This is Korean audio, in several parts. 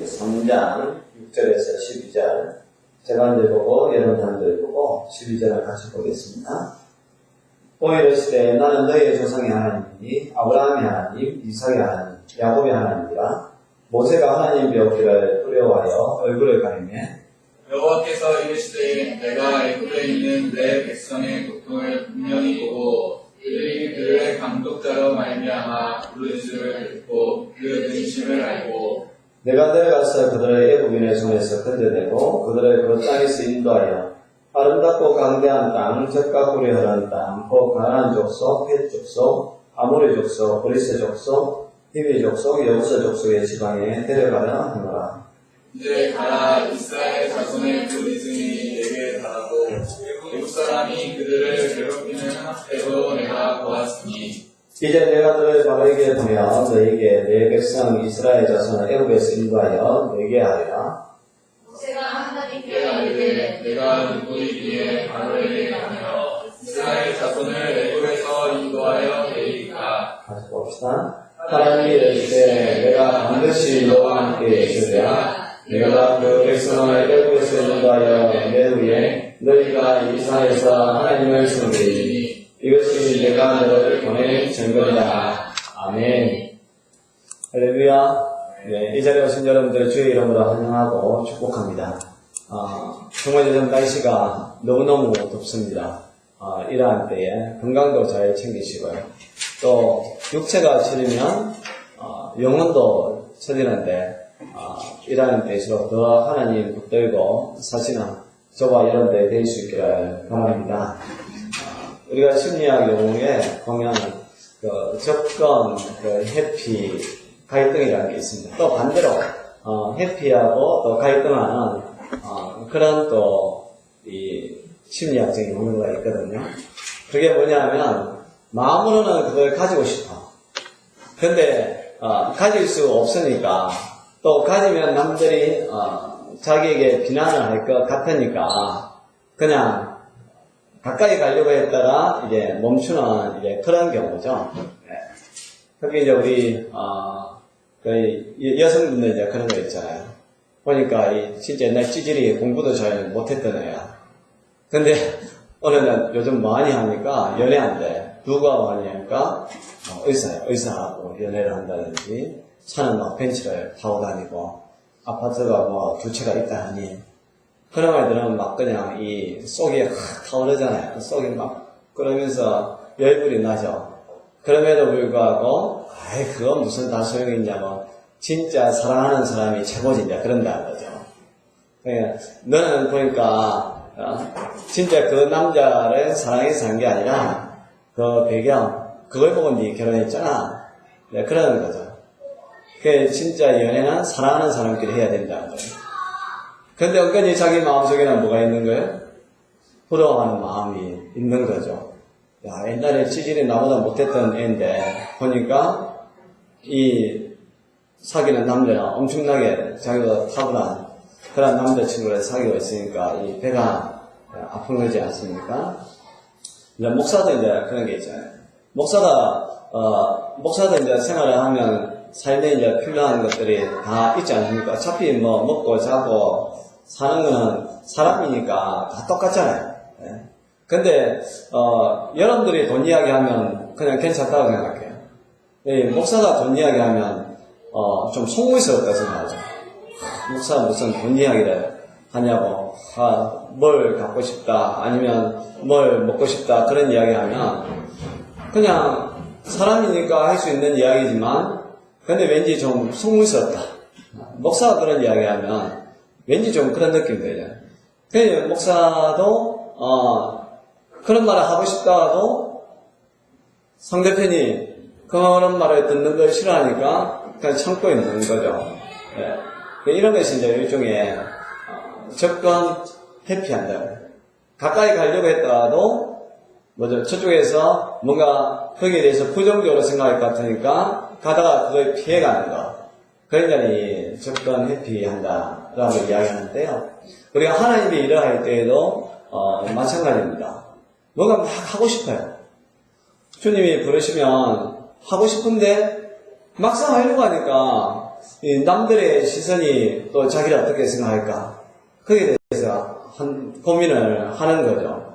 3장 6절에서 12절 제가 이제 보고 여러분들 보고 12절을 같이 보겠습니다. 또 이르시되 나는 너희의 조상의 하나님이니 아브라함의 하나님, 이삭의 하나님, 야곱의 하나님이라. 모세가 하나님 배우기를 두려워하여 얼굴을 가리매 여호와께서 이르시되 내가 애굽에 있는 내 백성의 고통을 분명히 보고 그들이 그들의 감독자로 말미암아 부르는 줄을 듣고 그 근심을 알고 내가 내려가서 그들의 애굽인의 손에서 건져내고 그들의 그 땅에서 인도하여 아름답고 강대한 땅, 젖과 꿀이 흐르는 땅, 곧 가나안 족속, 헷 족속, 아모리 족속, 브리스 족속, 히비 족속, 여부스 족속의 지방에 데려가려 하노라. 이제 가라. 이스라엘 자손의 그 믿음이 내게 달하고 애굽 사람이 그들을 괴롭히는 학대도 내가 보았으니 이제 내가 너를 바로에게 보내어 너에게 내 백성 이스라엘 자손을 애굽에서 인도하여 너에게 하리라. 모세가 하나님께 이르되 내가 누구이기에 바로에게 가며 이스라엘 자손을 애굽에서 인도하여 내리까. 같이 봅시다. 하나님이 이르시되 내가 반드시 너와 함께 있으리라. 내가 그 백성을 애굽에서 인도하여 내 후에 너희가 이 산에서 하나님을 섬기리니 이것이 내가 너를 보낸 증거이다. 아멘. 할렐루야. 네, 이 자리에 오신 여러분들 주의 이름으로 환영하고 축복합니다. 정말 요즘 날씨가 너무너무 덥습니다. 이러한 때에 건강도 잘 챙기시고요. 또 육체가 처지면 영혼도 처지는데 이러한 때일수록 더 하나님 붙들고 사시는 저와 여러분들이 될 수 있기를 바랍니다. 우리가 심리학 용어에 보면 접근, 해피, 갈등이라는 게 있습니다. 또 반대로 해피하고 또 갈등하는 그런 또 이 심리학적인 용어가 있거든요. 그게 뭐냐면 마음으로는 그걸 가지고 싶어. 근데 가질 수 없으니까 또 가지면 남들이 자기에게 비난을 할 것 같으니까 그냥 가까이 가려고 했다가 이제 멈추는 이제 그런 경우죠. 네. 특히 이제 우리 여성분들 이제 그런 거 있잖아요. 보니까 진짜 옛날 찌질이 공부도 잘 못했던 애야. 근데 어느 날 요즘 많이 하니까 연애한대. 누가 많이 하니까 의사야. 의사하고 연애를 한다든지 차는 막 벤츠를 타고 다니고 아파트가 뭐 두 채가 있다 하니 그런 말들은 막 그냥 이 속이 확 타오르잖아요. 속이 막 그러면서 열불이 나죠. 그럼에도 불구하고 그건 무슨 다 소용이 있냐고 진짜 사랑하는 사람이 최고지 이제 그런다는 거죠. 너는 보니까 진짜 그 남자를 사랑해서 한 게 아니라 그 배경 그걸 보고 네 결혼했잖아. 네, 그러는 거죠. 진짜 연애는 사랑하는 사람끼리 해야 된다는 거예요. 근데 은근히 자기 마음속에는 뭐가 있는 거예요? 부러워하는 마음이 있는 거죠. 야, 옛날에 찌질이 나보다 못했던 애인데 보니까 이 사귀는 남자는 엄청나게 자기가 타고난 그런 남자친구를 사귀고 있으니까 이 배가 아픈 거지 않습니까? 이제 목사도 이제 그런 게 있잖아요. 목사도 이제 생활을 하면 삶에 이제 필요한 것들이 다 있지 않습니까? 어차피 뭐 먹고 자고 사는 거는 사람이니까 다 똑같잖아요. 네. 근데 여러분들이 돈 이야기하면 그냥 괜찮다고 생각해요. 목사가 돈 이야기하면 좀 속물스럽다 생각하죠. 목사 무슨 돈 이야기를 하냐고 뭘 갖고 싶다 아니면 뭘 먹고 싶다 그런 이야기하면 그냥 사람이니까 할 수 있는 이야기지만 근데 왠지 좀 속물스럽다. 목사가 그런 이야기하면 왠지 좀 그런 느낌 들잖아요. 그래서 목사도 그런 말을 하고 싶다가도 상대편이 그런 말을 듣는 걸 싫어하니까 그냥 참고 있는 거죠. 네. 이런 것이 이제 일종의 접근 회피한다. 가까이 가려고 했다가도 뭐죠? 저쪽에서 뭔가 거기에 대해서 부정적으로 생각할 것 같으니까 가다가 그걸 피해가는 거. 그러니까 이 접근 회피한다라고 이야기하는데요. 우리가 하나님의 일을 할 때에도 마찬가지입니다. 뭔가 막 하고 싶어요. 주님이 부르시면 하고 싶은데 막상 하려고 하니까 이 남들의 시선이 또 자기를 어떻게 생각할까? 거기에 대해서 고민을 하는 거죠.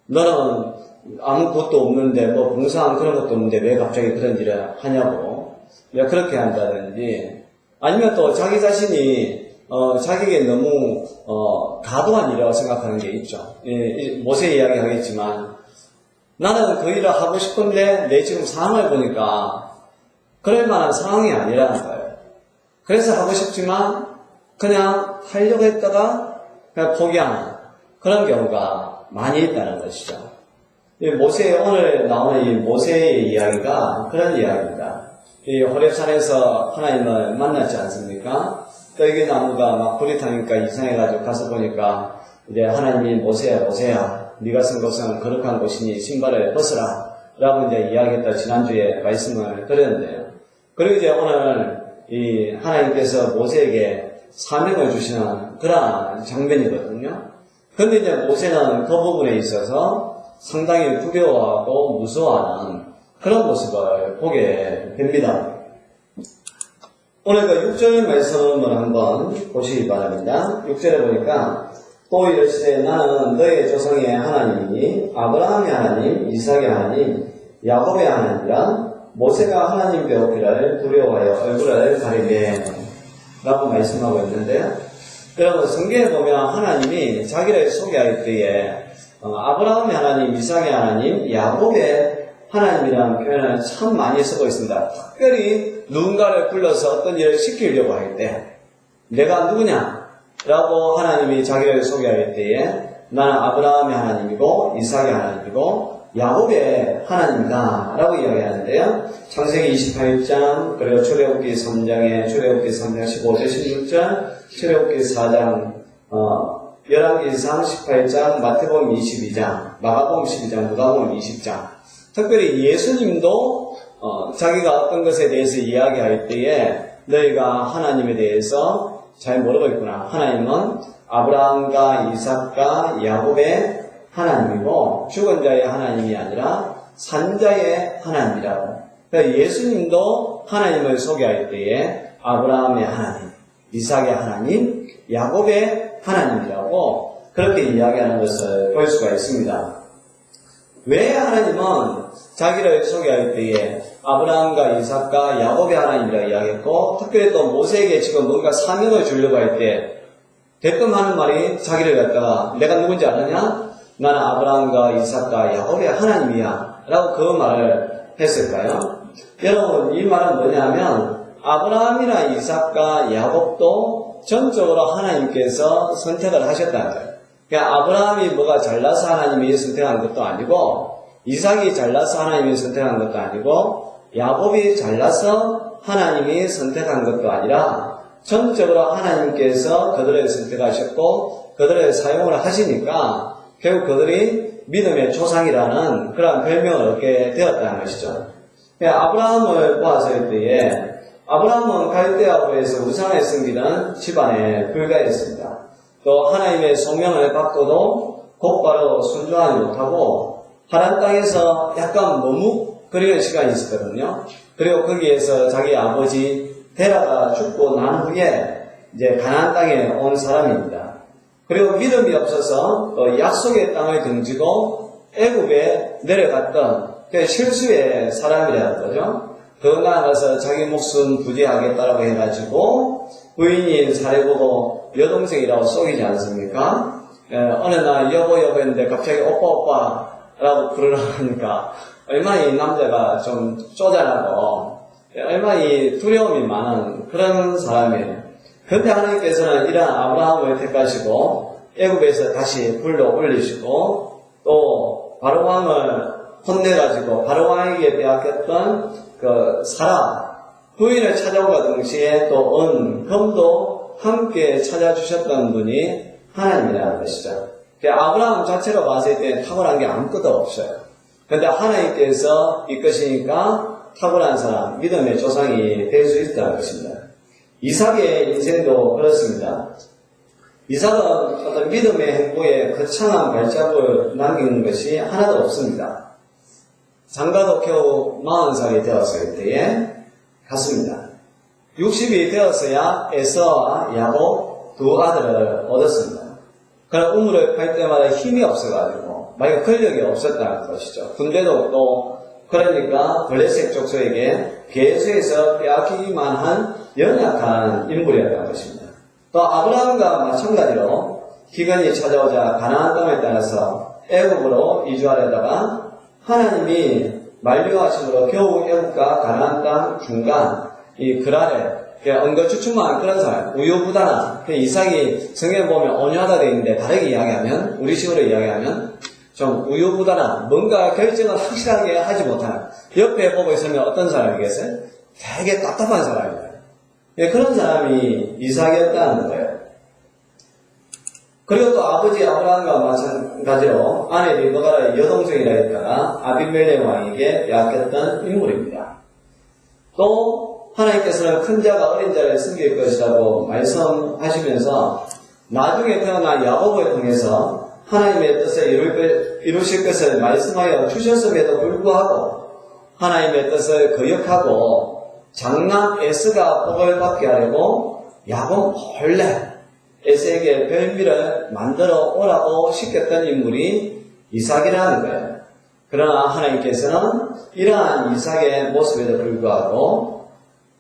너는 아무것도 없는데, 뭐, 봉사한 그런 것도 없는데, 왜 갑자기 그런 일을 하냐고. 그렇게 한다든지, 아니면 또 자기 자신이, 자기에게 너무, 과도한 일이라고 생각하는 게 있죠. 모세 이야기 하겠지만, 나는 그 일을 하고 싶은데, 내 지금 상황을 보니까, 그럴 만한 상황이 아니라는 거예요. 그래서 하고 싶지만, 그냥 하려고 했다가, 그냥 포기하는 그런 경우가 많이 있다는 것이죠. 오늘 나오는 이 모세의 이야기가 그런 이야기입니다. 이 호렙산에서 하나님을 만났지 않습니까? 떨기나무가 막 불이 타니까 이상해가지고 가서 보니까 이제 하나님이 모세야, 네가 쓴 곳은 거룩한 곳이니 신발을 벗어라 라고 이제 이야기했다 지난주에 말씀을 드렸는데요. 그리고 이제 오늘 이 하나님께서 모세에게 사명을 주시는 그러한 장면이거든요. 그런데 이제 모세는 그 부분에 있어서 상당히 두려워하고 무서워하는 그런 모습을 보게 됩니다. 오늘 그 6절 말씀을 한번 보시기 바랍니다. 6절에 보니까 또 이르시되 나는 너의 조상의 하나님이니 아브라함의 하나님, 이삭의 하나님, 야곱의 하나님이라. 모세가 하나님 배우기를 두려워하여 얼굴을 가리매 라고 말씀하고 있는데요. 여러분 성경에 보면 하나님이 자기를 소개할 때에 아브라함의 하나님, 이삭의 하나님, 야곱의 하나님이라는 표현을 참 많이 쓰고 있습니다. 특별히 누군가를 불러서 어떤 일을 시키려고 할 때 내가 누구냐? 라고 하나님이 자기를 소개할 때에 나는 아브라함의 하나님이고 이삭의 하나님이고 야곱의 하나님이다 라고 이야기하는데요. 창세기 28장 그리고 출애굽기 3장에 출애굽기 3장 15절 16절 출애굽기 4장 열왕기상 18장 마태복음 22장 마가복음 12장 누가복음 20장 특별히 예수님도 자기가 어떤 것에 대해서 이야기할 때에 너희가 하나님에 대해서 잘 모르고 있구나. 하나님은 아브라함과 이삭과 야곱의 하나님이고 죽은 자의 하나님이 아니라 산자의 하나님이라고. 그러니까 예수님도 하나님을 소개할 때에 아브라함의 하나님, 이삭의 하나님, 야곱의 하나님이라고 그렇게 이야기하는 것을 볼 수가 있습니다. 왜 하나님은 자기를 소개할 때에 아브라함과 이삭과 야곱의 하나님이라고 이야기했고 특별히 또 모세에게 지금 뭔가 사명을 주려고 할 때 대뜸 하는 말이 자기를 갖다가 내가 누군지 아느냐? 나는 아브라함과 이삭과 야곱의 하나님이야 라고 그 말을 했을까요? 여러분 이 말은 뭐냐면 아브라함이나 이삭과 야곱도 전적으로 하나님께서 선택을 하셨다는 거예요. 그러니까 아브라함이 뭐가 잘나서 하나님이 선택한 것도 아니고 이삭이 잘나서 하나님이 선택한 것도 아니고 야곱이 잘나서 하나님이 선택한 것도 아니라 전적으로 하나님께서 그들을 선택하셨고 그들을 사용을 하시니까 결국 그들이 믿음의 조상이라는 그런 별명을 얻게 되었다는 것이죠. 아브라함을 보았을 때에 아브라함은 갈대아부에서 우상을 섬기는 집안에 불과했습니다. 또 하나님의 소명을 받고도 곧바로 순종하지 못하고 하란 땅에서 약간 머뭇거리는 시간이 있었거든요. 그리고 거기에서 자기 아버지 데라가 죽고 난 후에 이제 가나안 땅에 온 사람입니다. 그리고 믿음이 없어서 또 약속의 땅을 등지고 애굽에 내려갔던 그 실수의 사람이라는 거죠. 더 나아가서 자기 목숨 부지하겠다라고 해가지고 부인인 사례보고 여동생이라고 속이지 않습니까? 어느 날 여보 했는데 갑자기 오빠라고 부르려니까 얼마나 이 남자가 좀 쪼잔하고 얼마나 이 두려움이 많은 그런 사람이에요. 그런데 하나님께서는 이러한 아브라함을 택하시고 애굽에서 다시 불러 올리시고 또 바로왕을 혼내가지고 바로왕에게 빼앗겼던 그 사라 부인을 찾아온과 동시에 또 금도 함께 찾아주셨던 분이 하나님이라는 것이죠. 아브라함 자체로 봤을 때 탁월한 게 아무것도 없어요. 그런데 하나님께서 이끄시니까 탁월한 사람, 믿음의 조상이 될 수 있다는 것입니다. 이삭의 인생도 그렇습니다. 이삭은 어떤 믿음의 행보에 거창한 발자국을 남기는 것이 하나도 없습니다. 장가도 겨우 40살이 되었을 때에 갔습니다. 60이 되었어야 에서와 야곱 두 아들을 얻었습니다. 그러나 우물을 팔 때마다 힘이 없어가지고 만약 권력이 없었다는 것이죠. 군대도 또 그러니까 블레셋 족속에게 계수에서 빼앗기기만 한 연약한 인물이었다는 것입니다. 또 아브라함과 마찬가지로 기근이 찾아오자 가나안 땅을 떠나서 애굽으로 이주하려다가 하나님이 만류하심으로 겨우 애굽과 가나안 땅 중간 이 그랄에 엉거주춤한 그런 사람, 우유부단한 이삭이 성경에 보면 온유하다 되어 있는데 다르게 이야기하면 우리 식으로 이야기하면 좀 우유부단한 뭔가 결정을 확실하게 하지 못하는 옆에 보고 있으면 어떤 사람이겠어요? 되게 답답한 사람이에요. 그런 사람이 이삭이었다는 거예요. 그리고 또 아버지 아브라함과 마찬가지로 아내 리브가의 여동생이라 했다가 아비멜렉 왕에게 빼앗겼던 인물입니다. 또 하나님께서는 큰 자가 어린 자를 섬길 것이라고 말씀하시면서 나중에 태어난 야곱을 통해서 하나님의 뜻을 이루실 것을 말씀하여 주셨음에도 불구하고 하나님의 뜻을 거역하고 장남 에스가 복을 받게 하려고 야곱 몰래 에스에게 별미를 만들어 오라고 시켰던 인물이 이삭이라는 거예요. 그러나 하나님께서는 이러한 이삭의 모습에도 불구하고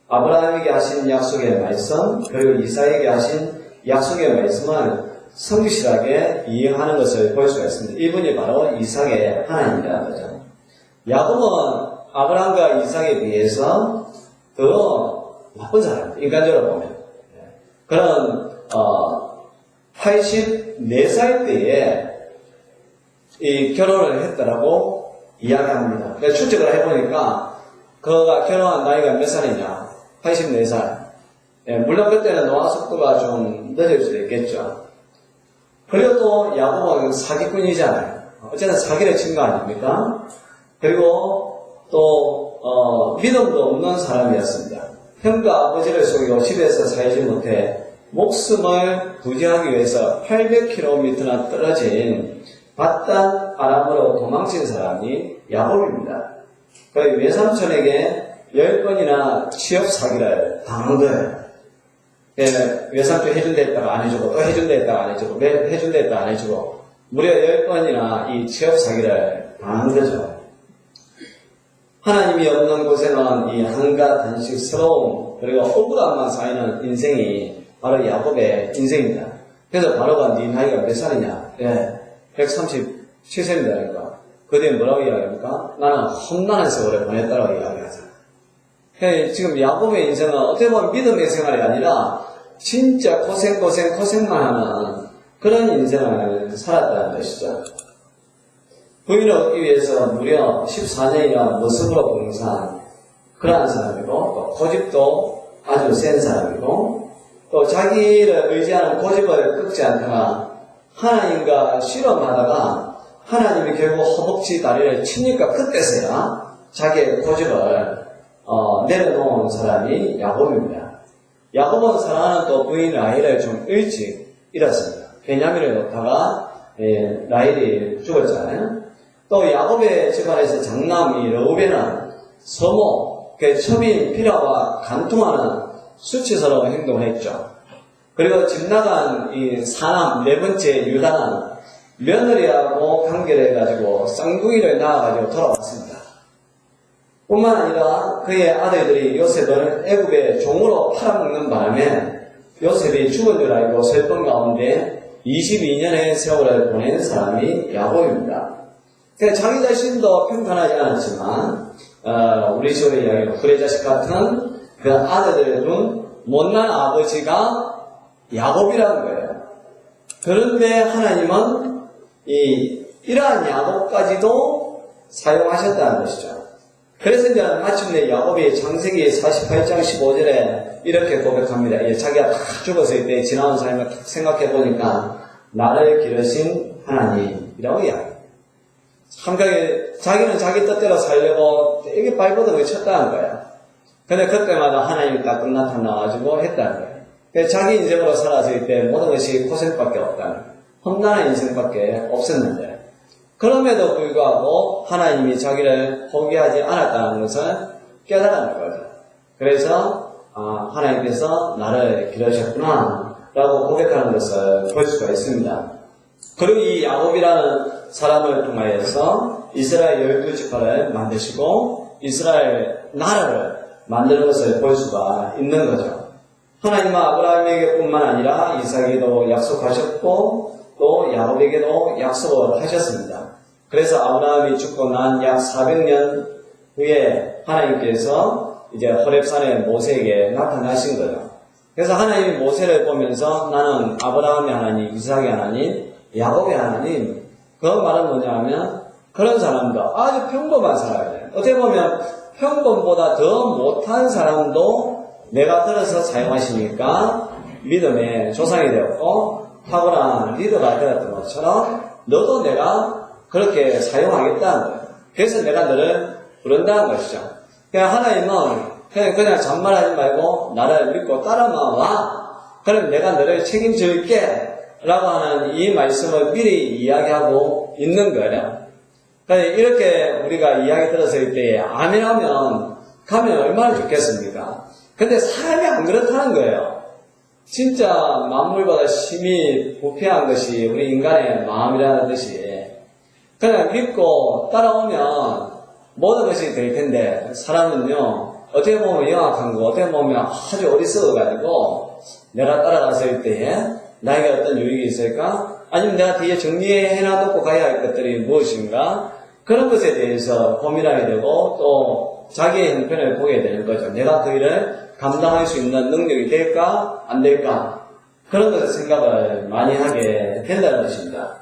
아브라함에게 하신 약속의 말씀 그리고 이삭에게 하신 약속의 말씀을 성실하게 이행하는 것을 볼 수가 있습니다. 이분이 바로 이삭의 하나님이라는 거죠. 야곱은 아브라함과 이삭에 비해서 더 나쁜 사람입니다. 인간적으로 보면. 그런 84살 때에 이 결혼을 했더라고 이야기합니다. 그래서 추측을 해보니까 그가 결혼한 나이가 몇 살이냐? 84살. 물론 그때는 노화 속도가 좀 늦을 수도 있겠죠. 그리고 또 야곱은 사기꾼이잖아요. 어쨌든 사기를 친 거 아닙니까? 그리고 또 믿음도 없는 사람이었습니다. 형과 아버지를 속이고 집에서 살지 못해 목숨을 부지하기 위해서 800km나 떨어진 바단 아람으로 도망친 사람이 야곱입니다. 그 외삼촌에게 10번이나 취업 사기를 당한 거예요. 외삼촌 해준다 했다가 안 해주고 또 해준다 했다가 안 해주고 해준다 했다가 안 해주고 무려 10번이나 이 취업 사기를 당한 거죠. 하나님이 없는 곳에는 이 한가 단식스러움 그리고 억울함만 쌓이는 인생이 바로 야곱의 인생입니다. 그래서 바로가 네 나이가 몇 살이냐? 137세입니다. 그 뒤에 뭐라고 이야기합니까? 나는 험난한 세월을 보냈다고 이야기하잖아요. 지금 야곱의 인생은 어떻게 보면 믿음의 생활이 아니라 진짜 고생만 하는 그런 인생을 살았다는 것이죠. 부인을 얻기 위해서 무려 14년이나 모습으로 봉사한 그러한 사람이고 또 고집도 아주 센 사람이고 또 자기를 의지하는 고집을 꺾지 않다가 하나님과 실험하다가 하나님이 결국 허벅지 다리를 치니까 그때서야 자기의 고집을 내려놓은 사람이 야곱입니다. 야곱은 사랑하는 또 부인 라헬을 좀 일찍 잃었습니다. 베냐민을 놓다가 라헬이 죽었잖아요. 또 야곱의 집안에서 장남이 르우벤은 서모, 첨인 피라와 간통하는 수치스러운 행동을 했죠. 그리고 집 나간 이 사남 네 번째 유다는 며느리하고 관계를 해가지고 쌍둥이를 낳아가지고 돌아왔습니다. 뿐만 아니라 그의 아들들이 요셉을 애굽의 종으로 팔아먹는 바람에 요셉이 죽은 줄 알고 슬픈 가운데 22년의 세월을 보낸 사람이 야곱입니다. 자기 자신도 평탄하지 않았지만 우리 식으로 이야기하면 후레자식 같은 그 아들들을 둔 못난 아버지가 야곱이라는 거예요. 그런데 하나님은 이러한 야곱까지도 사용하셨다는 것이죠. 그래서 이제 마침내 야곱이 창세기 48장 15절에 이렇게 고백합니다. 자기가 다 죽었을 때 지나온 삶을 생각해 보니까 나를 기르신 하나님이라고 이야기합니다. 참가게 자기는 자기 뜻대로 살려고 되게 발버둥을 쳤다는 거야. 근데 그때마다 하나님이 딱 나타나가지고 했다는 거야. 그래서 자기 인생으로 살았을 때 모든 것이 고생밖에 없다는 거야. 험난한 인생밖에 없었는데 그럼에도 불구하고 하나님이 자기를 포기하지 않았다는 것을 깨달은 거죠. 그래서 하나님께서 나를 기르셨구나 라고 고백하는 것을 볼 수가 있습니다. 그리고 이 야곱이라는 사람을 통하여서 이스라엘 12지파를 만드시고 이스라엘 나라를 만드는 것을 볼 수가 있는 거죠. 하나님은 아브라함에게 뿐만 아니라 이삭에게도 약속하셨고 또 야곱에게도 약속을 하셨습니다. 그래서 아브라함이 죽고 난 약 400년 후에 하나님께서 이제 호렙산에 모세에게 나타나신 거죠. 그래서 하나님이 모세를 보면서 나는 아브라함의 하나님, 이삭의 하나님, 야곱의 하나님, 그 말은 뭐냐 하면 그런 사람도 아주 평범한 사람이에요. 어떻게 보면 평범보다 더 못한 사람도 내가 들어서 사용하시니까 믿음의 조상이 되었고 탁월한 리더가 되었던 것처럼 너도 내가 그렇게 사용하겠다는 거예요. 그래서 내가 너를 부른다는 것이죠. 그냥 하나님은 그냥 잔말하지 말고 나를 믿고 따라만 와. 그럼 내가 너를 책임질게 라고 하는 이 말씀을 미리 이야기하고 있는 거예요. 그러니까 이렇게 우리가 이야기 들었을 때 아멘 하면 가면 얼마나 좋겠습니까? 근데 사람이 안 그렇다는 거예요. 진짜 만물보다 심히 부패한 것이 우리 인간의 마음이라는 듯이 그냥 믿고 따라오면 모든 것이 될 텐데 사람은요 어떻게 보면 영악한 거 어떻게 보면 아주 어리석어가지고 내가 따라갔을 때에 나에게 어떤 유익이 있을까? 아니면 내가 뒤에 정리해놔놓고 가야 할 것들이 무엇인가? 그런 것에 대해서 고민하게 되고 또 자기의 형편을 보게 되는 거죠. 내가 그 일을 감당할 수 있는 능력이 될까? 안 될까? 그런 것을 생각을 많이 하게 된다는 것입니다.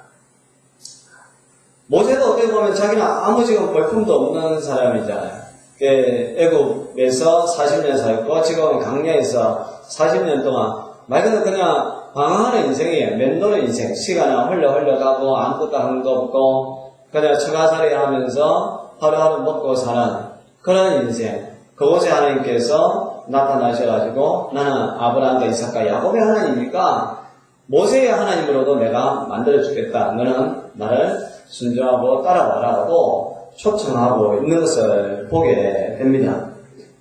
모세도 어떻게 보면 자기는 아무 지금 볼품도 없는 사람이잖아요. 애굽에서 40년 살고 지금은 강야에서 40년 동안 말 그대로 그냥 방황하는 인생이에요. 맴도는 인생. 시간은 흘러가고 아무것도 한 거 없고 그냥 처가살이 하면서 하루하루 먹고 사는 그런 인생. 그곳에 하나님께서 나타나셔가지고 나는 아브라함과 이삭과 야곱의 하나님이니까 모세의 하나님으로도 내가 만들어주겠다. 너는 나를 순종하고 따라와라고 초청하고 있는 것을 보게 됩니다.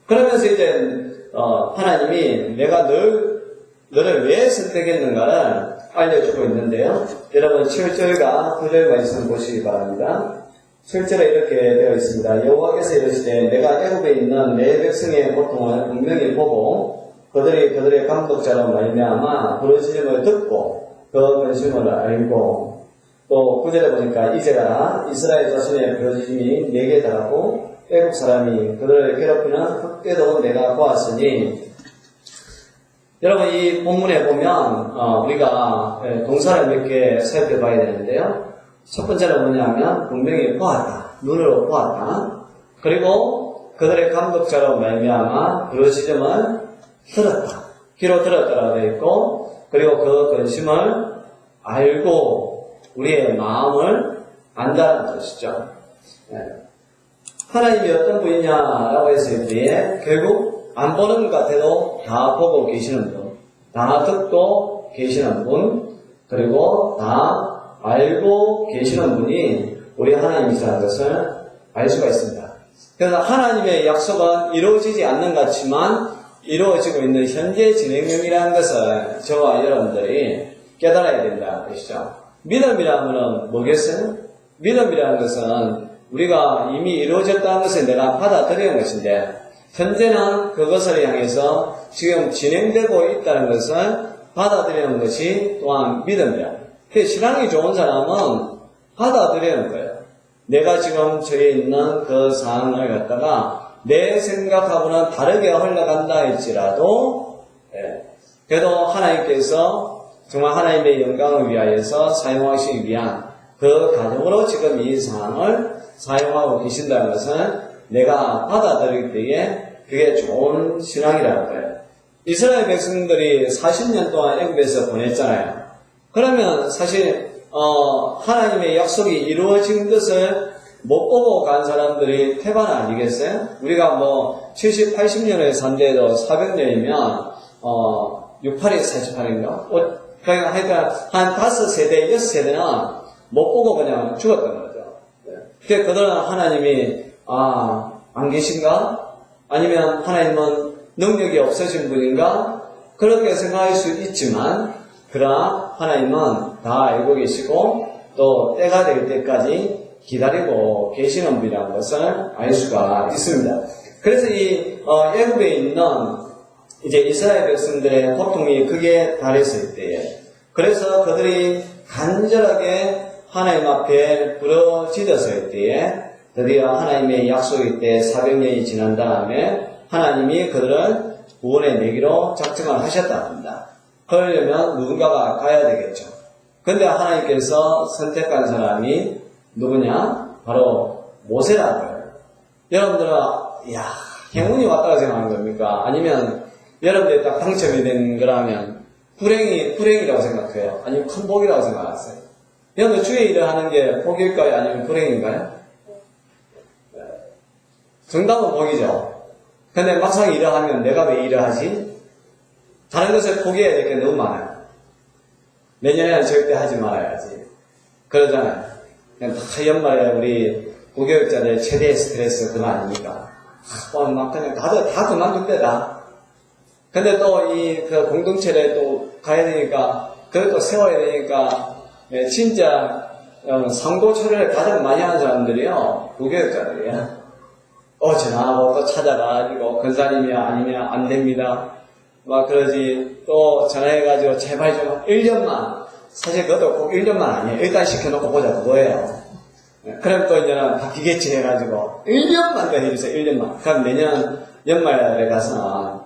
그러면서 이제 하나님이 내가 너를 왜 선택했는가를 알려주고 있는데요. 여러분 7절과 9절 말씀 보시기 바랍니다. 7절에 이렇게 되어 있습니다. 여호와께서 이르시되 내가 애굽에 있는 내 백성의 고통을 분명히 보고 그들의 감독자로 말미암아 부르짖음을 듣고 그 근심을 알고 또 9절에 보니까 이제 가라 이스라엘 자손의 부르짖음이 내게 달하고 애국 사람이 그들을 괴롭히는 흑돼도 내가 보았으니 여러분 이 본문에 보면 우리가 동사를 몇 개 살펴봐야 되는데요. 첫 번째는 뭐냐면 분명히 보았다. 눈으로 보았다. 그리고 그들의 감독자로 말미암아 부르짖음을 들었다. 귀로 들었다라고 되어 있고 그리고 그 근심을 알고 우리의 마음을 안다는 것이죠. 하나님이 어떤 분이냐라고 했을 때에 결국 안 보는 것 같아도 다 보고 계시는 분, 다 듣고 계시는 분, 그리고 다 알고 계시는 분이 우리 하나님이라는 것을 알 수가 있습니다. 그래서 하나님의 약속은 이루어지지 않는 것 같지만 이루어지고 있는 현재 진행형이라는 것을 저와 여러분들이 깨달아야 된다는 것이죠. 믿음이라면 뭐겠어요? 믿음이라는 것은 우리가 이미 이루어졌다는 것을 내가 받아들이는 것인데 현재는 그것을 향해서 지금 진행되고 있다는 것을 받아들이는 것이 또한 믿음이야. 신앙이 좋은 사람은 받아들이는 거예요. 내가 지금 처해 있는 그 상황을 갖다가 내 생각하고는 다르게 흘러간다 할지라도 그래도 하나님께서 정말 하나님의 영광을 위하여서 사용하시기 위한 그 가정으로 지금 이 상황을 사용하고 계신다는 것은 내가 받아들일 때에 그게 좋은 신앙이라는 거예요. 이스라엘 백성들이 40년 동안 애굽에서 보냈잖아요. 그러면 사실 하나님의 약속이 이루어진 것을 못 보고 간 사람들이 태반 아니겠어요? 우리가 뭐 70, 80년을 산데도 400년이면 68이 48인가? 그러니까 하여간 한 5세대, 6세대는 못 보고 그냥 죽었던 거죠. 그러니까 그들은 하나님이 안 계신가? 아니면 하나님은 능력이 없으신 분인가? 그렇게 생각할 수 있지만, 그러나 하나님은 다 알고 계시고, 또 때가 될 때까지 기다리고 계시는 분이라는 것을 알 수가 있습니다. 그래서 이 애굽에 있는 이제 이스라엘 백성들의 고통이 극에 달했을 때에, 그래서 그들이 간절하게 하나님 앞에 부르짖었을 때에 드디어 하나님의 약속일 때 400년이 지난 다음에 하나님이 그들을 구원해 내기로 작정을 하셨다 합니다. 그러려면 누군가가 가야 되겠죠. 근데 하나님께서 선택한 사람이 누구냐? 바로 모세라고요. 여러분들은 이야, 행운이 왔다고 생각하는 겁니까? 아니면 여러분들이 딱 당첨이 된 거라면 불행이라고 생각해요? 아니면 큰 복이라고 생각하세요? 여러분들 주의 일을 하는 게 복일까요? 아니면 불행인가요? 정답은 복이죠. 근데 막상 일을 하면 내가 왜 일을 하지? 다른 것을 포기해야 될 게 너무 많아요. 내년에는 절대 하지 말아야지. 그러잖아요. 그냥 다 연말에 우리 고교육자들 최대의 스트레스 그거 아닙니까? 막 그냥 다들 다 그만둔대다. 근데 또 그 공동체를 또 가야 되니까, 그걸 또 세워야 되니까, 진짜 상도 처리를 가장 많이 하는 사람들이요, 고교육자들이야. 전화하고 또 찾아가지고 권사님이야 아니면 안 됩니다. 막 그러지. 또 전화해가지고 제발 좀 1년만. 사실 그것도 꼭 1년만 아니에요. 일단 시켜놓고 보자 그거예요. 그럼 또 이제는 바뀌겠지 해가지고 1년만 더 해주세요. 1년만. 그럼 내년 연말에 가서는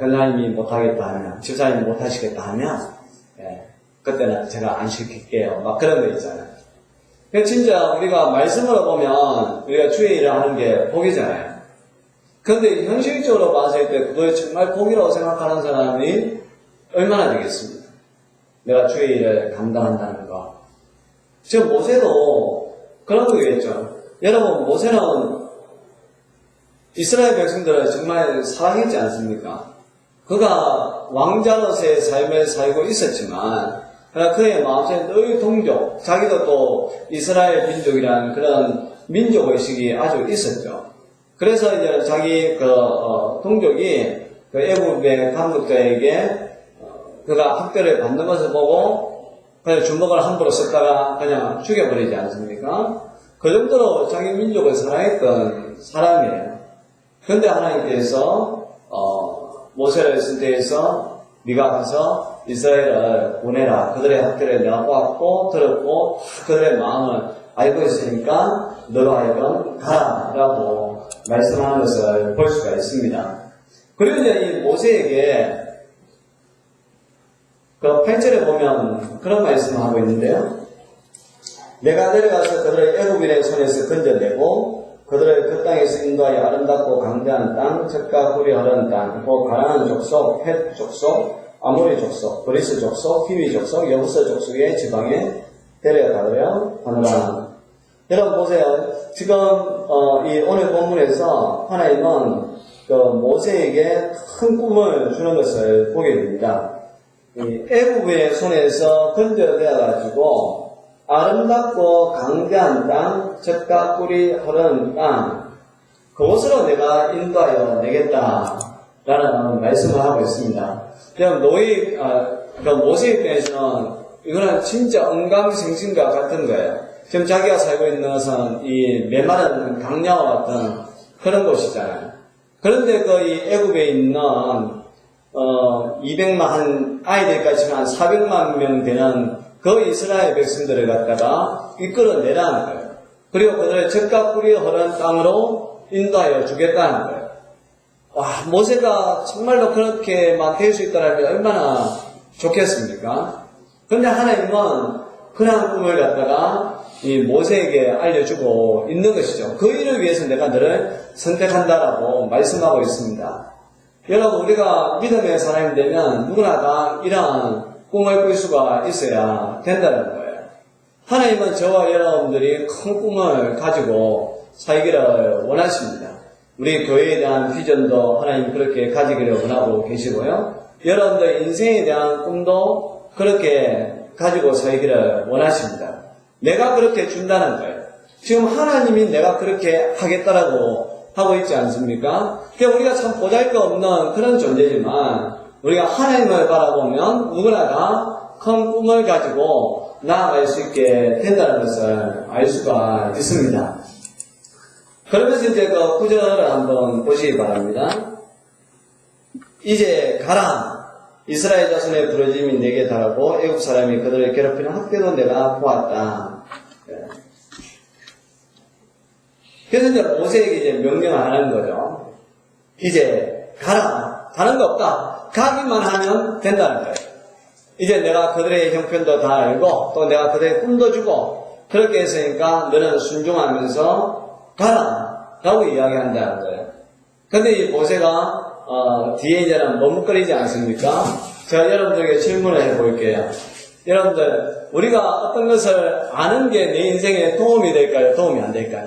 권사님이 못하겠다 하면, 집사님이 못하시겠다 하면 그때는 제가 안 시킬게요. 막 그런 거 있잖아요. 진짜 우리가 말씀으로 보면 우리가 주의 일을 하는 게 복이잖아요. 그런데 현실적으로 봤을 때 그걸 정말 복이라고 생각하는 사람이 얼마나 되겠습니까? 내가 주의 일을 감당한다는 거. 지금 모세도 그런 거겠죠. 여러분, 모세는 이스라엘 백성들을 정말 사랑했지 않습니까? 그가 왕자로서의 삶을 살고 있었지만 그의 마음속에 늘 동족, 자기도 또 이스라엘 민족이라는 그런 민족의식이 아주 있었죠. 그래서 이제 자기 동족이 애굽의 감독자에게 그가 학대를 받는 것을 보고 그냥 주먹을 함부로 썼다가 그냥 죽여버리지 않습니까? 그 정도로 자기 민족을 사랑했던 사람이에요. 그런데 하나님께서 모세를 선택해서 네가 가서 이스라엘을 보내라. 그들의 학대를 내가 보았고 들었고 그들의 마음을 알고 있으니까 너로 하여금 가라라고 말씀하는 것을 볼 수가 있습니다. 그리고 이제 이 모세에게 그 8절에 보면 그런 말씀을 하고 있는데요. 내가 내려가서 그들을 애굽인의 손에서 건져내고 그들을 그 땅에서 인도하여 아름답고 강대한 땅, 젖과 꿀이 흐르는 땅, 곧 가나안 족속, 헷 족속, 아모리 족속, 브리스 족속, 히위 족속, 여부스 족속의 지방에 데려가려 하노라. 여러분 보세요. 지금 이 오늘 본문에서 하나님은 그 모세에게 큰 꿈을 주는 것을 보게 됩니다. 이 애굽의 손에서 건져내가지고 아름답고 강대한 땅, 젖과 꿀이 흐르는 땅, 그곳으로 내가 인도하여 내겠다라는 말씀을 하고 있습니다. 그냥 모세에 대해서는 이거는 진짜 언감생심과 같은 거예요. 지금 자기가 살고 있는 것은 이 메마른 강야와 같은 그런 곳이잖아요. 그런데 이 애굽에 있는 200만 아이들까지 한 400만 명 되는 그 이스라엘 백성들을 갖다가 이끌어내라는 거예요. 그리고 그들을 젖과 꿀이 흐르는 땅으로 인도하여 주겠다는 거예요. 와, 모세가 정말로 그렇게만 될 수 있다면 얼마나 좋겠습니까? 그런데 하나님은 그러한 꿈을 갖다가 이 모세에게 알려주고 있는 것이죠. 그 일을 위해서 내가 너를 선택한다라고 말씀하고 있습니다. 여러분, 우리가 믿음의 사람이 되면 누구나 다 이러한 꿈을 꿀 수가 있어야 된다는 거예요. 하나님은 저와 여러분들이 큰 꿈을 가지고 살기를 원하십니다. 우리 교회에 대한 비전도 하나님 그렇게 가지기를 원하고 계시고요. 여러분들 인생에 대한 꿈도 그렇게 가지고 살기를 원하십니다. 내가 그렇게 준다는 거예요. 지금 하나님이 내가 그렇게 하겠다라고 하고 있지 않습니까? 그러니까 우리가 참 보잘것없는 그런 존재지만 우리가 하나님을 바라보면 누구나 다 큰 꿈을 가지고 나아갈 수 있게 된다는 것을 알 수가 있습니다. 그러면서 이제 그 구절을 한번 보시기 바랍니다. 이제 가라. 이스라엘 자손의 부르짐이 내게 달하고 애국 사람이 그들을 괴롭히는 학대도 내가 보았다. 그래서 이제 모세에게 이제 명령을 하는 거죠. 이제 가라. 다른 거 없다. 가기만 하면 된다는 거예요. 이제 내가 그들의 형편도 다 알고 또 내가 그들의 꿈도 주고 그렇게 했으니까 너는 순종하면서 가라 라고 이야기한다는 거예요. 근데 이 모세가 뒤에 이제는 머뭇거리지 않습니까? 제가 여러분들에게 질문을 해볼게요. 여러분들 우리가 어떤 것을 아는 게 내 인생에 도움이 될까요? 도움이 안 될까요?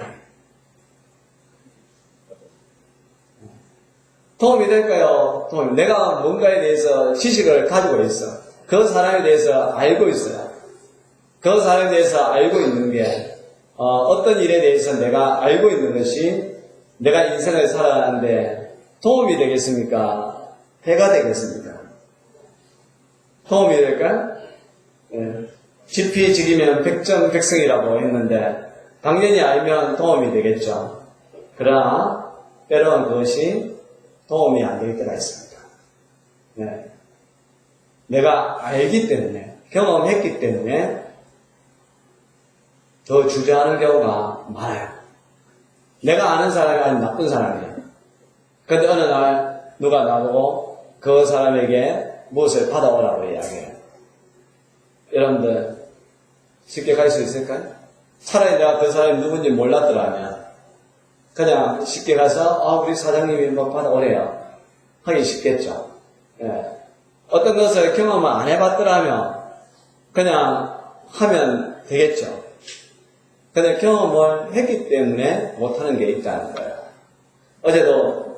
도움이 될까요? 내가 뭔가에 대해서 지식을 가지고 있어. 그 사람에 대해서 알고 있어요. 그 사람에 대해서 알고 있는 게 어떤 일에 대해서 내가 알고 있는 것이 내가 인생을 살아가는데 도움이 되겠습니까? 해가 되겠습니까? 도움이 될까요? 네. 지피지기면 백전백승이라고 했는데 당연히 알면 도움이 되겠죠. 그러나 때로는 그것이 도움이 안 될 때가 있습니다. 네. 내가 알기 때문에, 경험했기 때문에 더 주저하는 경우가 많아요. 내가 아는 사람이 아닌 나쁜 사람이에요. 근데 어느 날 누가 나보고 그 사람에게 무엇을 받아오라고 이야기해요. 여러분들 쉽게 갈 수 있을까요? 차라리 내가 그 사람이 누군지 몰랐더라면 그냥 쉽게 가서 우리 사장님이 뭐 받아오래요 하기 쉽겠죠. 예. 어떤 것을 경험을 안 해봤더라면 그냥 하면 되겠죠. 근데 경험을 했기 때문에 못하는 게 있다는 거예요. 어제도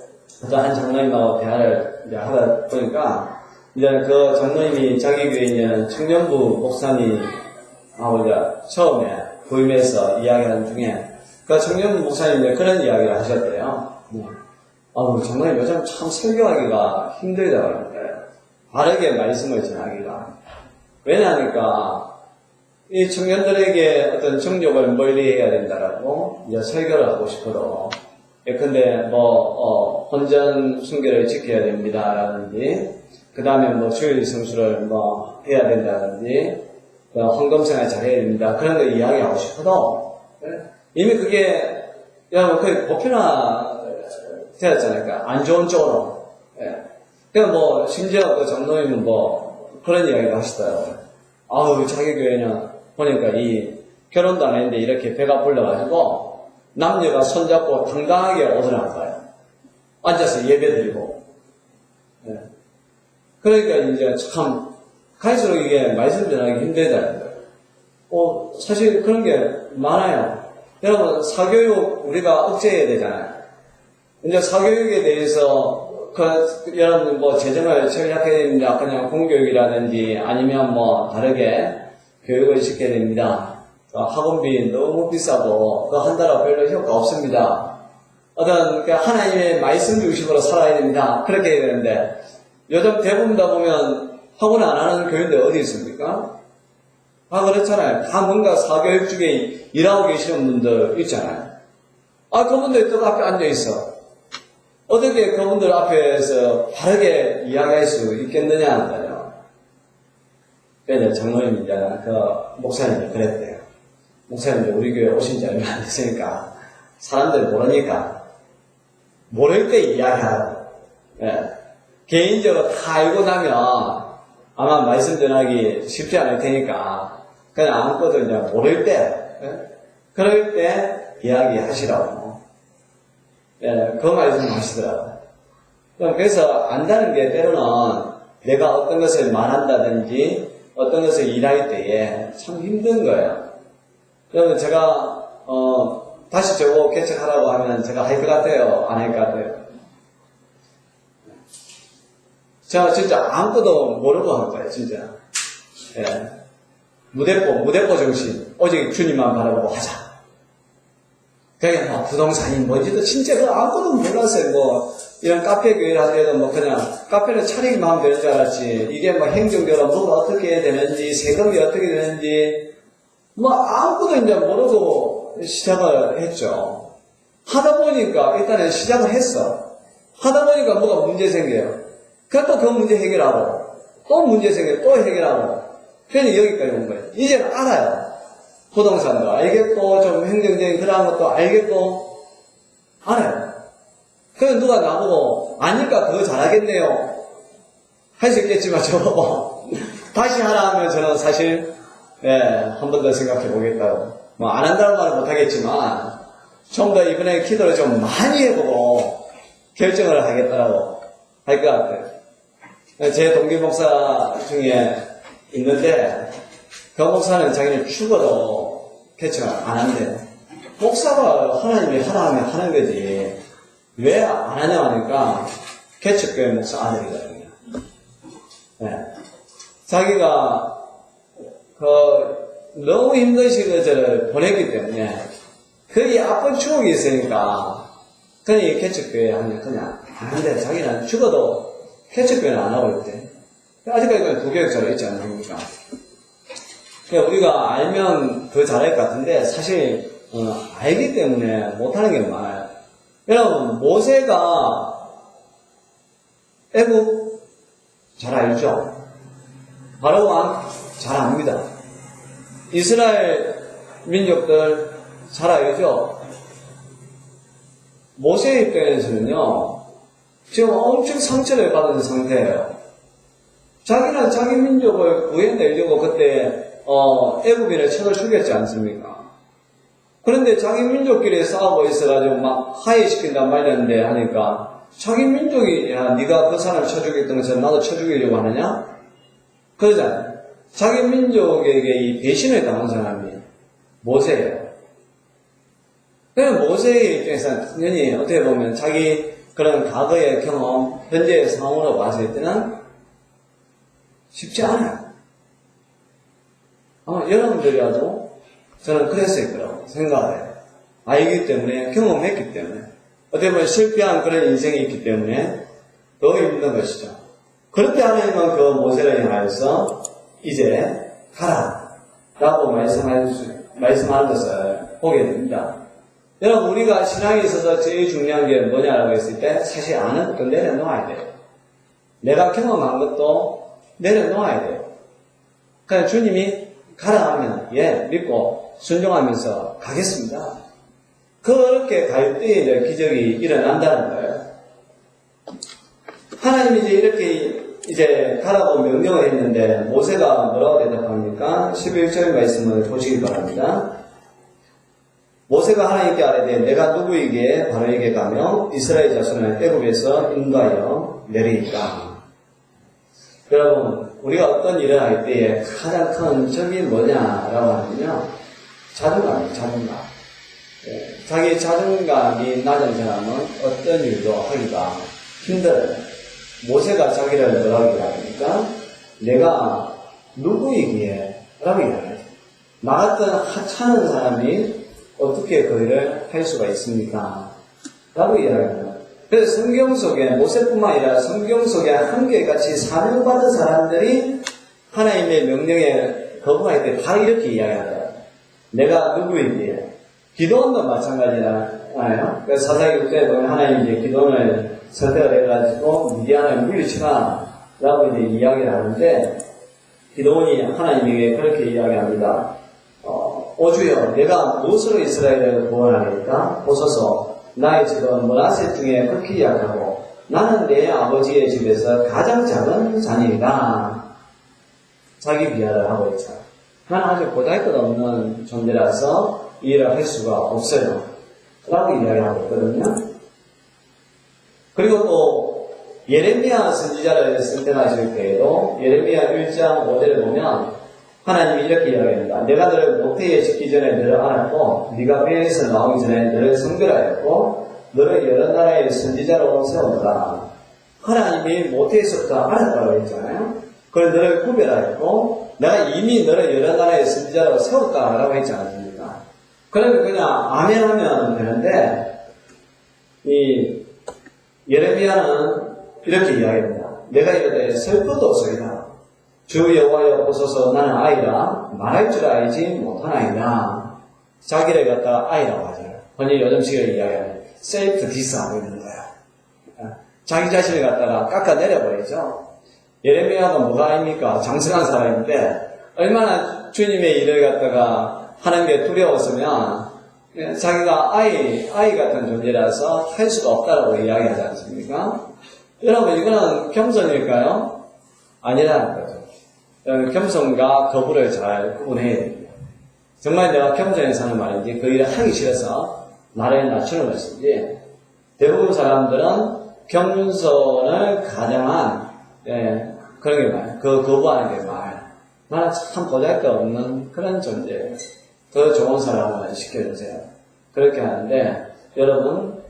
한 장로님하고 대화를 이제 하다 보니까 이제 그 장로님이 자기 교회에 있는 청년부 목사님하고 이제 처음에 부임해서 이야기하는 중에 그 청년부 목사님이 그런 이야기를 하셨대요. 장로님 요즘 참 설교하기가 힘들다고 하는 거예요. 바르게 말씀을 전하기가. 왜냐하니까 이 청년들에게 어떤 정욕을 멀리해야 된다라고 이제 설교를 하고 싶어도 예컨대 혼전 순결을 지켜야 됩니다라든지 그 다음에 주일 성수를 해야 된다든지 헌금생활 잘해야 됩니다 그런 걸 이야기하고 싶어도 이미 그게 여러분 거의 보편화 되었잖아요. 그러니까 안 좋은 쪽으로. 그러니까 심지어 그 장로님은 그런 이야기도 하시더라고요. 자기 교회는 보니까 결혼도 안 했는데 이렇게 배가 불러가지고 남녀가 손잡고 당당하게 옷을 안 봐요. 앉아서 예배 드리고. 그러니까 이제 참 갈수록 이게 말씀 전하기 힘들다는 거예요. 사실 그런 게 많아요. 여러분 사교육 우리가 억제해야 되잖아요. 이제 사교육에 대해서 여러분 재정을 절약해야 됩니다. 그냥 공교육이라든지 아니면 다르게 교육을 시켜야 됩니다. 학원비 너무 비싸고 한 달에 별로 효과 없습니다. 어떤 하나님의 말씀 중심으로 살아야 됩니다. 그렇게 해야 되는데 요즘 대부분 다 보면 학원 안 하는 교인들 어디 있습니까? 그렇잖아요. 다 뭔가 사교육 중에 일하고 계시는 분들 있잖아요. 그분들 또 앞에 앉아있어. 어떻게 그분들 앞에서 바르게 이야기할 수 있겠느냐는 거예요. 그래서 장로님이 이제 목사님이 그랬대요. 목사님이 우리 교회 오신 지 얼마 안 됐으니까 사람들 모르니까 모를 때 이야기하라고. 개인적으로 다 알고 나면 아마 말씀 전하기 쉽지 않을 테니까 그냥 아무것도 이제 모를 때 그럴 때 이야기하시라고. 그 말씀 하시더라고요. 그래서 안다는 게 때로는 내가 어떤 것을 말한다든지 어떤 것을 일할 때에 참 힘든 거예요. 그러면 제가 다시 저거 개척하라고 하면 제가 할 것 같아요? 안 할 것 같아요? 제가 진짜 아무것도 모르고 할 거예요, 진짜. 무대뽀 정신. 오직 주님만 바라보고 하자. 그냥 뭐 부동산이 뭔지도 진짜 그 아무도 몰랐어요. 뭐 이런 카페 교회를 하더라도 뭐 그냥 카페를 차리기만 하면 되는 줄 알았지. 이게 뭐 행정적으로 뭐가 어떻게 되는지, 세금이 어떻게 되는지 뭐 아무것도 이제 모르고 시작을 했죠. 하다 보니까 일단은 시작을 했어. 하다 보니까 뭐가 문제 생겨요. 그래서 또 그 문제 해결하고 또 문제 생겨요. 또 해결하고 괜히 여기까지 온 거예요. 이제는 알아요. 부동산도 알겠고 좀 행정적인 그런 것도 알겠고 알아요. 그래서 누가 나보고 아니까 그거 잘하겠네요 할 수 있겠지만 저보고 다시 하라 하면 저는 사실 한 번 더 생각해 보겠다고 뭐 안 한다는 말은 못하겠지만 좀 더 이번에 기도를 좀 많이 해보고 결정을 하겠다고 할 것 같아요. 제 동기 목사 중에 있는데 그 목사는 자기는 죽어도 개척을 안 한대요. 목사가 하나님이 하라 하면 하는 거지 왜 안 하냐 하니까 개척교회 목사 아들이거든요. 네. 자기가 너무 힘든 시간을 보냈기 때문에 거기 아픈 추억이 있으니까 그냥 개척교회 하면 그냥 안 한대. 자기는 죽어도 개척교회는 안 하고 있대. 아직까지 그냥 도교육자로 있지 않습니까? 우리가 알면 더 잘할 것 같은데 사실 알기 때문에 못하는 게 많아요. 여러분 모세가 애국 잘 알죠? 바로왕 잘 압니다. 이스라엘 민족들 잘 알죠? 모세 입장에서는요 지금 엄청 상처를 받은 상태예요. 자기는 자기 민족을 구해내려고 그때 애굽인의 척을 죽였지 않습니까? 그런데 자기 민족끼리 싸우고 있어가지고 막 하해시킨단 말이었는데 하니까 자기 민족이 야 네가 그 사람을 쳐 죽였던 것처럼 나도 쳐 죽이려고 하느냐? 그러잖아요. 자기 민족에게 이 배신을 당한 사람이 모세예요. 그래서 모세의 입장에서는 당연히 어떻게 보면 자기 그런 과거의 경험, 현재의 상황으로 봤을 때는 쉽지 않아요. 여러분들이라도 저는 그랬을 거라고 생각을 해요. 알기 때문에, 경험했기 때문에, 어떻게 보면 실패한 그런 인생이 있기 때문에 더 힘든 것이죠. 그럴 때 하나님은 그 모세를 향하여서 이제 가라 라고 말씀하는 것을 보게 됩니다. 여러분 우리가 신앙에 있어서 제일 중요한 게 뭐냐라고 했을 때 사실 아는 것도 내려놓아야 돼요. 내가 경험한 것도 내려놓아야 돼요. 그냥 주님이 가라 하면 믿고 순종하면서 가겠습니다. 그렇게 갈 때 이제 기적이 일어난다는 거예요. 하나님이 이제 이렇게 이제 가라고 명령을 했는데 모세가 뭐라고 대답합니까? 11절 말씀을 보시기 바랍니다. 모세가 하나님께 아뢰되 내가 누구에게 바로에게 가며 이스라엘 자손을 애굽에서 인도하여 내리니까. 여러분 우리가 어떤 일을 할 때에 가장 큰 적이 뭐냐라고 하면요 자존감이에요. 자존감. 자기 자존감이 낮은 사람은 어떤 일도 하기가 힘들어요. 모세가 자기를 뭐라고 얘기합니까? 내가 누구이기에 라고 얘기하죠. 나 같은 하찮은 사람이 어떻게 그 일을 할 수가 있습니까? 라고 이야기합니다. 그래서 성경 속에 모세뿐만 아니라 성경 속에 한결같이 사명받은 사람들이 하나님의 명령에 거부할 때 다 이렇게 이야기하더라고요. 내가 누구이기에. 기도원도 마찬가지잖아요. 그래서 사사기 6장에 보면 하나님이 이제 기도원을 선택을 해가지고 미디안을 물리치라 라고 이제 이야기를 하는데 기도원이 하나님에게 그렇게 이야기합니다. 오주여 내가 무엇으로 이스라엘을 구원하리까? 보소서 나의 집은 므낫세 중에 극히 약하고 나는 내 아버지의 집에서 가장 작은 자니이다. 자기 비하를 하고 있죠. 나는 아주 보잘것없는 존재라서 이 일을 할 수가 없어요. 라고 이야기하고 있거든요. 그리고 또 예레미야 선지자를 선택하실 때에도 예레미야 1장 5절에 보면 하나님이 이렇게 이야기합니다. 내가 너를 모태에 짓기 전에 너를 알았고 네가 배에서 나오기 전에 너를 선별하였고 너를 여러 나라의 선지자로 세웠다. 하나님이 모태에서부터 알았다고 했잖아요. 그래서 너를 구별하였고 내가 이미 너를 여러 나라의 선지자로 세웠다라고 했지 않습니까? 그러면 그냥 아멘 하면 되는데, 이 예레미야는 이렇게 이야기합니다. 내가 이르되 슬퍼도 없소이다. 주 여호와여 보소서 나는 아이라 말할 줄 알지 못하나이다. 자기를 갖다가 아이라고 하잖아요. 번역 요즘식으로 이야기하는 셀프 디스하고 있는 거야. 자기 자신을 갖다가 깎아내려버리죠. 예레미야가 뭐가 아닙니까? 장성한 사람인데 얼마나 주님의 일을 갖다가 하는 게 두려웠으면 자기가 아이 같은 존재라서 할 수가 없다라고 이야기하지 않습니까? 여러분 이거는 겸손일까요? 아니라는 거죠. 겸손과 거부를 잘 구분해야 됩니다. 정말 내가 겸손히 사는 말인지 그 일을 하기 싫어서 나를 낮추는 것인지 대부분 사람들은 겸손을 가장한 그런 게 말, 거부하는 게 말. 나는 참 보잘것없는 그런 존재예요. 더 좋은 사람을 시켜주세요. 그렇게 하는데 여러분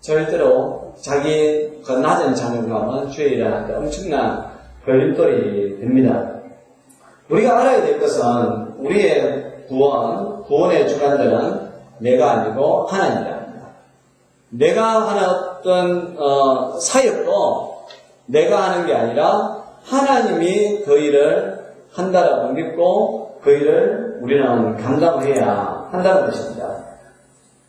절대로 자기 그 낮은 자존감은 주의 일을 하는데 엄청난 걸림돌이 됩니다. 우리가 알아야 될 것은 우리의 구원의 주관들은 내가 아니고 하나님이랍니다. 내가 하는 어떤 사역도 내가 하는 게 아니라 하나님이 그 일을 한다라고 믿고 그 일을 우리는 감당해야 한다는 것입니다.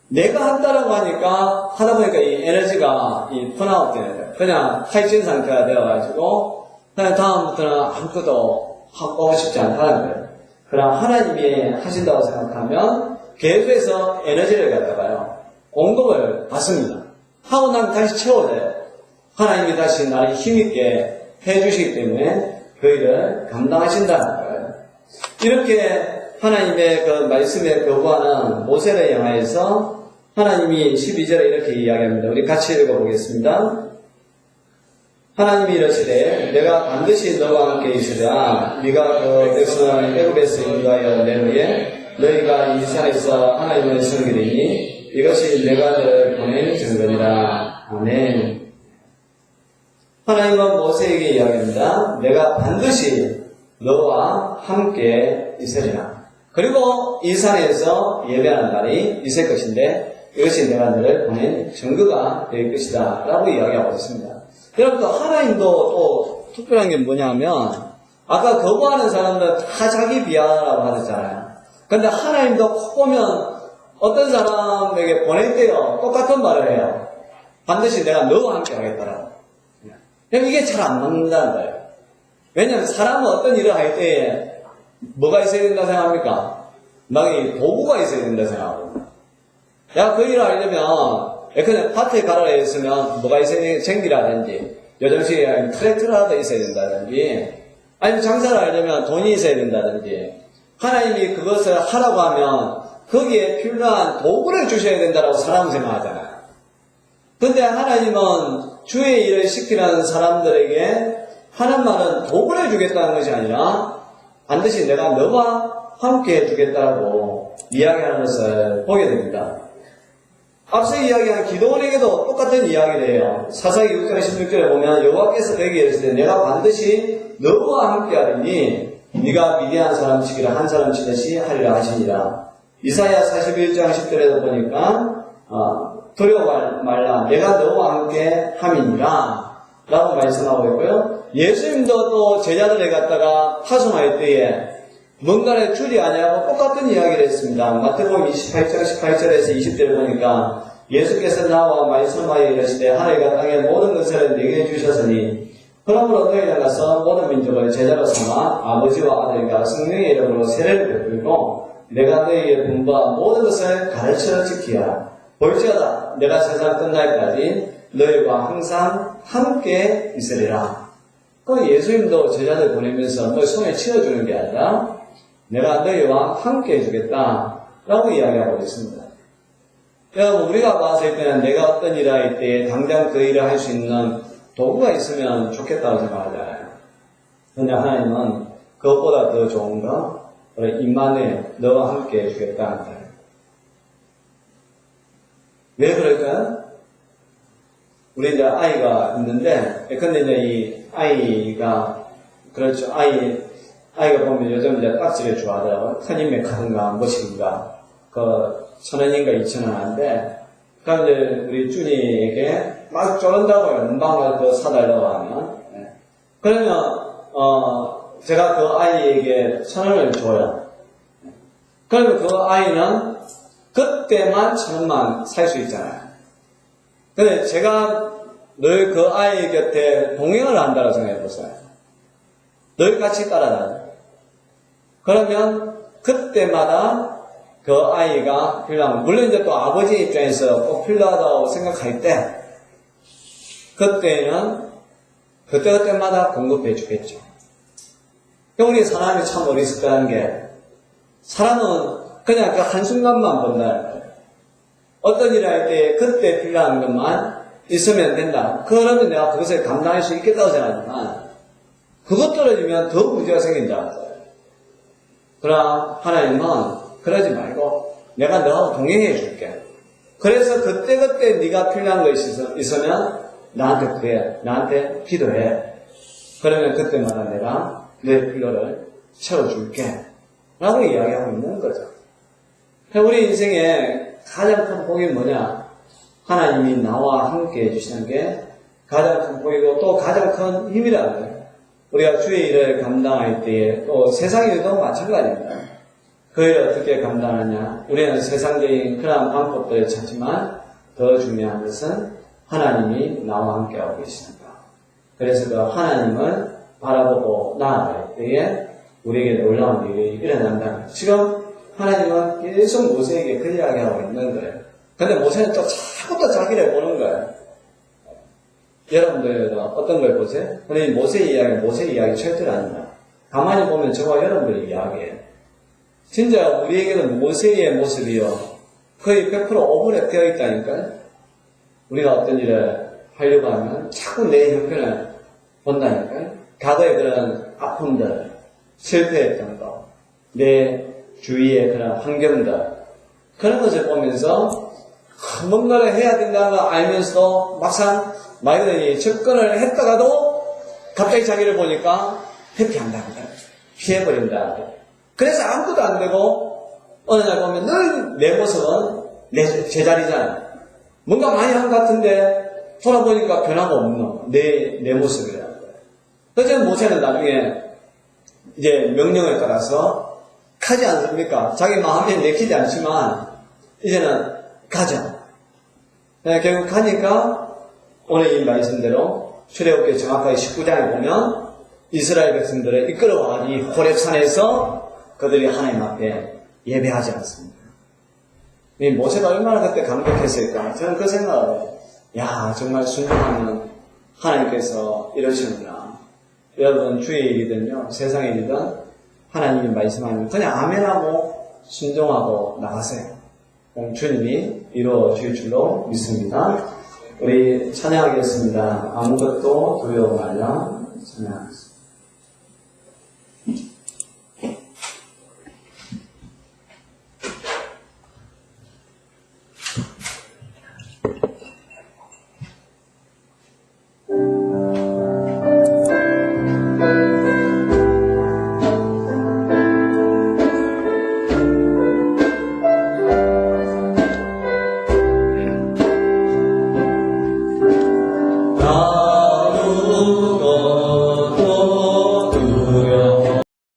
내가 한다라고 하니까 하다 보니까 이 에너지가 펀아웃 되는 거예요. 그냥 탈진 상태가 되어가지고 그냥 다음부터는 아무것도 하고 싶지 않다는 거예요. 그럼 하나님이 하신다고 생각하면 계속해서 에너지를 갖다가요 공급을 받습니다. 하고 나면 다시 채워져요. 하나님이 다시 나를 힘있게 해주시기 때문에 그 일을 감당하신다는 거예요. 이렇게 하나님의 그 말씀에 거부하는 모세를 향하여서 하나님이 12절에 이렇게 이야기합니다. 우리 같이 읽어보겠습니다. 하나님이 이러시되 내가 반드시 너와 함께 있으랴. 네가 그 백성을 애굽에서 인도하여 내놓에 너희가 이 산에서 하나님을 섬기리니 이것이 내가 너를 보낸 증거니라. 아멘. 하나님은 모세에게 이야기합니다. 내가 반드시 너와 함께 있으리라. 그리고 이 산에서 예배하는 날이 있을 것인데 이것이 내가 너를 보낸 증거가 될 것이다 라고 이야기하고 있습니다. 여러분 또 하나님도 또 특별한 게 뭐냐면 아까 거부하는 사람들 다 자기 비하라고 하셨잖아요. 근데 하나님도 콕 보면 어떤 사람에게 보낼 때요 똑같은 말을 해요. 반드시 내가 너와 함께 하겠다라고. 이게 잘 안 맞는다는 거예요. 왜냐하면 사람은 어떤 일을 할 때에 뭐가 있어야 된다 생각합니까? 막 도구가 있어야 된다 생각하고. 야, 그 일을 하려면 예컨대 밭에 가라 했으면 뭐가 있어야 되는 쟁기라든지 요즘식에 트랙터라도 있어야 된다든지 아니면 장사를 하려면 돈이 있어야 된다든지 하나님이 그것을 하라고 하면 거기에 필요한 도구를 주셔야 된다라고 사람은 생각하잖아요. 근데 하나님은 주의 일을 시키는 사람들에게 하는 말은 도구를 주겠다는 것이 아니라 반드시 내가 너와 함께 해주겠다고 이야기하는 것을 보게 됩니다. 앞서 이야기한 기도원에게도 똑같은 이야기를 해요. 사사기 6장 16절에 보면 여호와께서 그에게 이르시되 내가 반드시 너와 함께 하리니 네가 미디안 사람 치기를 한 사람 치듯이 하리라 하시니라. 이사야 41장 10절에도 보니까 두려워 말라 내가 너와 함께 함이니라 라고 말씀하고 있고요. 예수님도 또 제자들을 갖다가 파송할 때에 뭔가를 줄이 아니하고 똑같은 이야기를 했습니다. 마태복음 28장 18절에서 20절을 보니까 예수께서 나와 말씀하여 이르시되 하늘과 땅의 모든 것을 내게 주셨으니 그러므로 너희는 가서 모든 민족을 제자로 삼아 아버지와 아들과 성령의 이름으로 세례를 베풀고 내가 너희의 분부한 모든 것을 가르쳐 지키라. 볼지어다 내가 세상 끝날까지 너희와 항상 함께 있으리라. 그 예수님도 제자들 보내면서 너 손에 치워주는 게 아니라 내가 너희와 함께 해주겠다 라고 이야기하고 있습니다. 여러분 우리가 봤을 때는 내가 어떤 일을 할 때 당장 그 일을 할 수 있는 도구가 있으면 좋겠다고 생각하잖아요. 그런데 하나님은 그것보다 더 좋은 거 임마누엘 너와 함께 해주겠다는 거예요. 왜 그럴까요? 우리 이제 아이가 있는데 근데 이제 이 아이가 그렇죠. 아이가 보면 요즘 이제 딱지를 좋아하더라고요. 큰 인맥 하든가 무엇인가. 1,000원인가 2,000원 하는데, 그럼 이제 우리 준이에게 막 쪼른다고요. 은방을 그거 사달라고 하면. 네. 그러면, 제가 그 아이에게 1,000원을 줘요. 그러면 그 아이는 그때만 1,000원만 살 수 있잖아요. 근데 제가 늘 그 아이 곁에 동행을 한다고 생각해보세요. 늘 같이 따라다녀요. 그러면 그때마다 그 아이가 필요하면, 물론 이제 또 아버지 입장에서 꼭 필요하다고 생각할 때, 그때는 그때마다 공급해 주겠죠. 우리 사람이 참 어리석다는 게, 사람은 그냥 그 한순간만 본다. 어떤 일을 할 때 그때 필요한 것만 있으면 된다. 그러면 내가 그것을 감당할 수 있겠다고 생각하지만, 그것 떨어지면 더 문제가 생긴다. 그러나 하나님은 그러지 말고 내가 너하고 동행해 줄게. 그래서 그때그때 네가 필요한 것이 있으면 나한테 구해. 나한테 기도해. 그러면 그때마다 내가 내 필요를 채워줄게. 라고 이야기하고 있는 거죠. 우리 인생의 가장 큰 복이 뭐냐? 하나님이 나와 함께 해주시는 게 가장 큰 복이고 또 가장 큰 힘이라는 거예요. 우리가 주의 일을 감당할 때에 또 세상 일도 마찬가지입니다. 그 일을 어떻게 감당하냐? 우리는 세상적인 그런 방법들을 찾지만 더 중요한 것은 하나님이 나와 함께하고 계십니다. 그래서 그 하나님을 바라보고 나아갈 때에 우리에게 놀라운 일이 일어난다. 지금 하나님은 계속 모세에게 그 이야기하고 있는 거예요. 근데 모세는 또 자꾸 또 자기를 보는 거예요. 여러분들 어떤 걸 보세요? 근데 모세 이야기 절대로 아닙니다. 가만히 보면 저와 여러분들의 이야기예요. 진짜 우리에게는 모세의 모습이요. 거의 100% 오버랩 되어 있다니까요. 우리가 어떤 일을 하려고 하면 자꾸 내 형편을 본다니까요. 과거의 그런 아픔들, 실패했던 거, 내 주위의 그런 환경들, 그런 것을 보면서 뭔가를 해야 된다는 걸 알면서 막상 말 그대로 접근을 했다가도 갑자기 자기를 보니까 회피한답니다. 피해버린다. 그래서 아무것도 안 되고 어느 날 보면 늘 내 모습은 내 제자리잖아. 뭔가 많이 한 것 같은데 돌아보니까 변화가 없는 내 모습이라는 거예요. 그래서 모세는 나중에 이제 명령을 따라서 가지 않습니까? 자기 마음에 내키지 않지만 이제는 가자. 결국 가니까 오늘 이 말씀대로 출애굽기 정확하게 19장에 보면 이스라엘 백성들을 이끌어와 이 호렙산에서 그들이 하나님 앞에 예배하지 않습니다. 이 모세가 얼마나 그때 감격했을까? 저는 그 생각을 해요. 야, 정말 순종하면 하나님께서 이러시는구나. 여러분 주의 일이든요, 세상의 일이든 하나님이 말씀하면 그냥 아멘하고 순종하고 나가세요. 그럼 주님이 이루어 주실 줄로 믿습니다. 우리 찬양하겠습니다. 아무것도 두려워 말라 찬양하겠습니다.